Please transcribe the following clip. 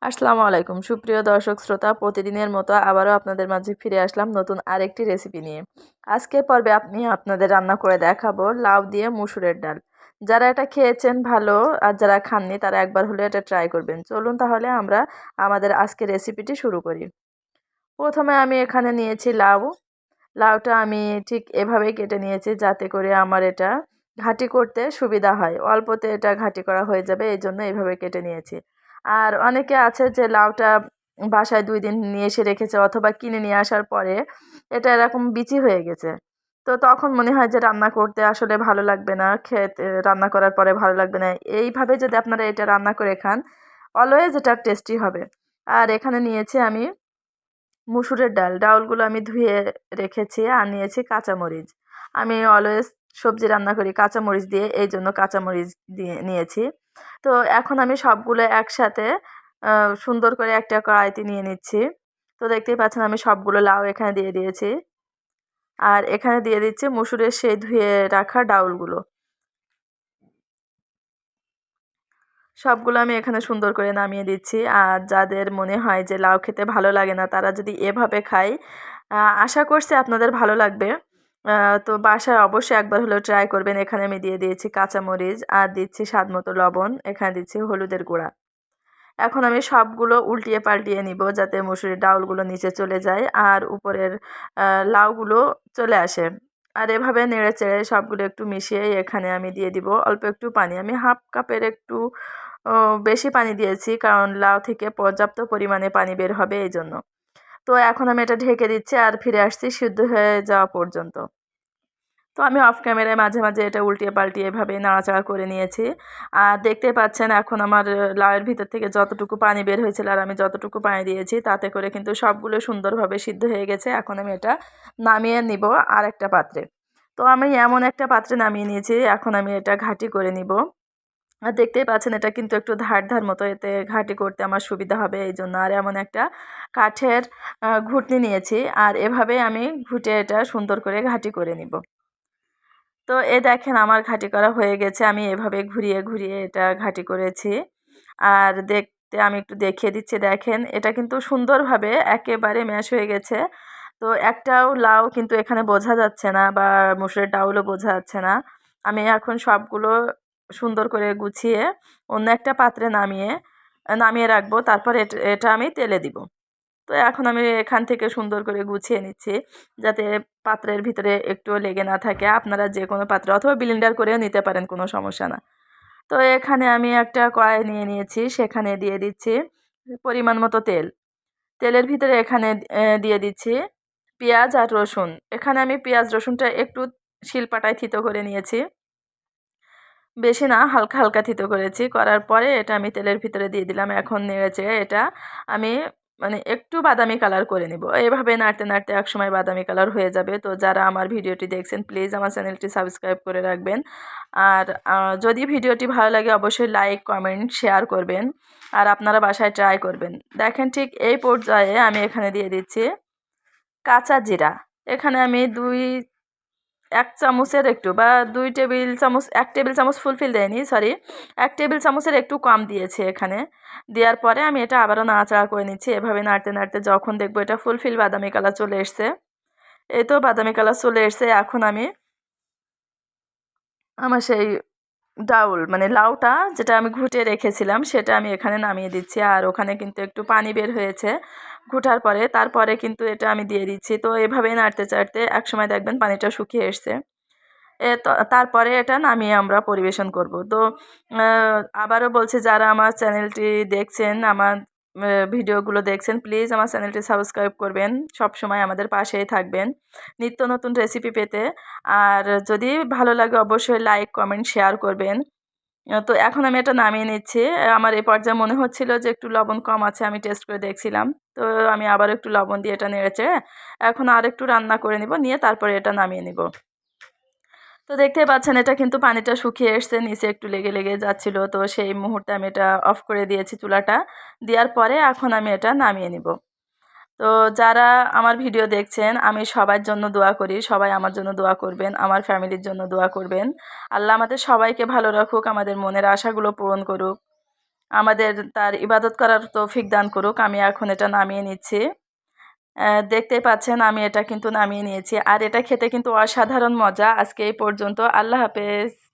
আসসালামু আলাইকুম সুপ্রিয় দর্শক শ্রোতা, প্রতিদিনের মতো আবারও আপনাদের মাঝে ফিরে আসলাম নতুন আরেকটি রেসিপি নিয়ে। আজকের পর্বে আমি আপনাদের রান্না করে দেখাবো লাউ দিয়ে মুসুরের ডাল। যারা এটা খেয়েছেন ভালো, আর যারা খাননি তারা একবার হলে এটা ট্রাই করবেন। চলুন তাহলে আমরা আমাদের আজকের রেসিপিটি শুরু করি। প্রথমে আমি এখানে নিয়েছি লাউ। লাউটা আমি ঠিক এভাবেই কেটে নিয়েছি যাতে করে আমার এটা ঘাঁটি করতে সুবিধা হয়, অল্পতে এটা ঘাঁটি করা হয়ে যাবে, এই জন্য এইভাবে কেটে নিয়েছি। আর অনেকে আছে যে লাউটা বাসায় 2 দিন নিয়ে এসে রেখেছে অথবা কিনে নিয়ে আসার পরে এটা এরকম বিচি হয়ে গেছে। তো তখন মনে হয় যে রান্না করতে আসলে ভালো লাগবে না, খেতে রান্না করার পরে ভালো লাগবে না। এইভাবে যদি আপনারা এটা রান্না করে খান, অলওয়েজ এটা টেস্টি হবে। আর এখানে নিয়েছি আমি মুসুরের ডাল। ডাউলগুলো আমি ধুয়ে রেখেছি আর নিয়েছি কাঁচামরিচ। আমি অলওয়েজ সবজি রান্না করি কাঁচামরিচ দিয়ে, এই জন্য কাঁচামরিচ দিয়ে নিয়েছি। তো এখন আমি সবগুলো একসাথে সুন্দর করে একটা কড়াইতে নিয়ে নিচ্ছি। তো দেখতেই পাচ্ছেন আমি সবগুলো লাউ এখানে দিয়ে দিয়েছি। আর এখানে দিয়ে দিচ্ছি মুসুরের সেই ধুয়ে রাখা ডাউলগুলো। সবগুলো আমি এখানে সুন্দর করে নামিয়ে দিচ্ছি। আর যাদের মনে হয় যে লাউ খেতে ভালো লাগে না, তারা যদি এভাবে খায়, আশা করছি আপনাদের ভালো লাগবে। তো বাসায় অবশ্যই একবার হলেও ট্রাই করবেন। এখানে আমি দিয়ে দিয়েছি কাঁচামরিচ আর দিচ্ছি স্বাদ মতো লবণ, এখানে দিচ্ছি হলুদের গুঁড়া। এখন আমি সবগুলো উল্টিয়ে পাল্টিয়ে নিব যাতে মসুরির ডাউলগুলো নিচে চলে যায় আর উপরের লাউগুলো চলে আসে। আর এভাবে নেড়ে চেড়ে সবগুলো একটু মিশিয়ে এখানে আমি দিয়ে দিব অল্প একটু পানি। আমি হাফ কাপের একটু বেশি পানি দিয়েছি, কারণ লাউ থেকে পর্যাপ্ত পরিমাণে পানি বের হবে এই জন্য। তো এখন আমি এটা ঢেকে দিচ্ছি আর ফিরে আসছি সিদ্ধ হয়ে যাওয়া পর্যন্ত। তো আমি অফ ক্যামেরায় মাঝে মাঝে এটা উল্টিয়ে পাল্টিয়ে এভাবে নাড়াচাড়া করে নিয়েছি। আর দেখতে পাচ্ছেন এখন আমার লাউয়ের ভিতর থেকে যতটুকু পানি বের হয়েছিল আর আমি যতটুকু পানি দিয়েছি তাতে করে কিন্তু সবগুলো সুন্দরভাবে সিদ্ধ হয়ে গেছে। এখন আমি এটা নামিয়ে নিব আর একটা পাত্রে। তো আমি এমন একটা পাত্রে নামিয়ে নিয়েছি, এখন আমি এটা ঘাঁটি করে নিব। আর দেখতেই পাচ্ছেন এটা কিন্তু একটু ধার ধার মতো, এতে ঘাঁটি করতে আমার সুবিধা হবে এই জন্য। আর এমন একটা কাঠের ঘুটনি নিয়েছি আর এভাবে আমি ঘুটে এটা সুন্দর করে ঘাঁটি করে নিব। তো দেখেন আমার ঘাঁটি করা হয়ে গেছে। আমি এভাবে ঘুরিয়ে ঘুরিয়ে এটা ঘাঁটি করেছি। আর দেখতে আমি একটু দেখিয়ে দিচ্ছি, দেখেন এটা কিন্তু সুন্দরভাবে একেবারে ম্যাশ হয়ে গেছে। তো একটাও লাউ কিন্তু এখানে বোঝা যাচ্ছে না বা মুসুরের ডাউলও বোঝা যাচ্ছে না। আমি এখন সবগুলো সুন্দর করে গুছিয়ে অন্য একটা পাত্রে নামিয়ে নামিয়ে রাখবো, তারপর এটা আমি তেলে দিব। তো এখন আমি এখান থেকে সুন্দর করে গুছিয়ে নিচ্ছি যাতে পাত্রের ভিতরে একটুও লেগে না থাকে। আপনারা যে কোনো পাত্রে অথবা ব্লেন্ডার করেও নিতে পারেন, কোনো সমস্যা না। তো এখানে আমি একটা কড়াই নিয়ে নিয়েছি, সেখানে দিয়ে দিচ্ছি পরিমাণ মতো তেল। তেলের ভিতরে এখানে দিয়ে দিচ্ছি পেঁয়াজ আর রসুন। এখানে আমি পেঁয়াজ রসুনটা একটু শিলপাটায় থিতো করে নিয়েছি, বেশি না, হালকা হালকা থিতো করেছি। করার পরে এটা আমি তেলের ভিতরে দিয়ে দিলাম। এখন নেড়েচেড়ে এটা আমি মানে একটু বাদামি কালার করে নিব। এভাবে নাড়তে নাড়তে একসময় বাদামি কালার হয়ে যাবে। তো যারা আমার ভিডিওটি দেখছেন প্লিজ আমার চ্যানেলটি সাবস্ক্রাইব করে রাখবেন। আর যদি ভিডিওটি ভালো লাগে অবশ্যই লাইক কমেন্ট শেয়ার করবেন আর আপনারা বাসায় ট্রাই করবেন। দেখেন ঠিক এই পর্যায়ে আমি এখানে দিয়ে দিচ্ছি কাঁচা জিরা। এখানে আমি 1 চামচের একটু বা 2 টেবিল চামচ, 1 টেবিল চামচ ফুলফিল দেয়নি, সরি, 1 টেবিল চামচের একটু কম দিয়েছে এখানে। দেওয়ার পরে আমি এটা আবারও নাড়াচাড়া করে নিচ্ছি। এভাবে নাড়তে নাড়তে যখন দেখবো এটা ফুলফিল বাদামি কালার চলে এসছে, এই তো বাদামি কালার চলে এসছে, এখন আমি আমার সেই ডাউল মানে লাউটা যেটা আমি ঘুটে রেখেছিলাম সেটা আমি এখানে নামিয়ে দিচ্ছি। আর ওখানে কিন্তু একটু পানি বের হয়েছে ঘুটার পরে, তারপরে কিন্তু এটা আমি দিয়ে দিচ্ছি। তো এভাবেই নাড়তে চাড়তে একসময় দেখবেন পানিটা শুকিয়ে এসছে। তারপরে এটা নামিয়ে আমরা পরিবেশন করব। তো আবারও বলছি, যারা আমার চ্যানেলটি দেখছেন, আমার ভিডিওগুলো দেখছেন, প্লিজ আমার চ্যানেলটি সাবস্ক্রাইব করবেন, সব সময় আমাদের পাশেই থাকবেন নিত্য নতুন রেসিপি পেতে। আর যদি ভালো লাগে অবশ্যই লাইক কমেন্ট শেয়ার করবেন। তো এখন আমি এটা নামিয়ে নিচ্ছি। আমার এই পর্যায়ে মনে হচ্ছিল যে একটু লবণ কম আছে, আমি টেস্ট করে দেখছিলাম। তো আমি আবার একটু লবণ দিয়ে এটা নেড়েচেড়ে এখন আর একটু রান্না করে নিব, নিয়ে তারপরে এটা নামিয়ে নিব। তো দেখতেই পাচ্ছেন এটা কিন্তু পানিটা শুকিয়ে এসছে, নিচে একটু লেগে লেগে যাচ্ছিল। তো সেই মুহূর্তে আমি এটা অফ করে দিয়েছি চুলাটা। দেওয়ার পরে এখন আমি এটা নামিয়ে নিব। তো যারা আমার ভিডিও দেখছেন আমি সবার জন্য দোয়া করি, সবাই আমার জন্য দোয়া করবেন, আমার ফ্যামিলির জন্য দোয়া করবেন। আল্লাহ আমাদের সবাইকে ভালো রাখুক, আমাদের মনের আশাগুলো পূরণ করুক। আমাদের তার ইবাদত করার তৌফিক দান করুক। আমি এখন এটা নামিয়ে নিচ্ছি। দেখতেই পাচ্ছেন আমি এটা কিন্তু নামিয়ে নিয়েছি। আর এটা খেতে কিন্তু অসাধারণ মজা। আজকে এই পর্যন্ত। আল্লাহ হাফেজ।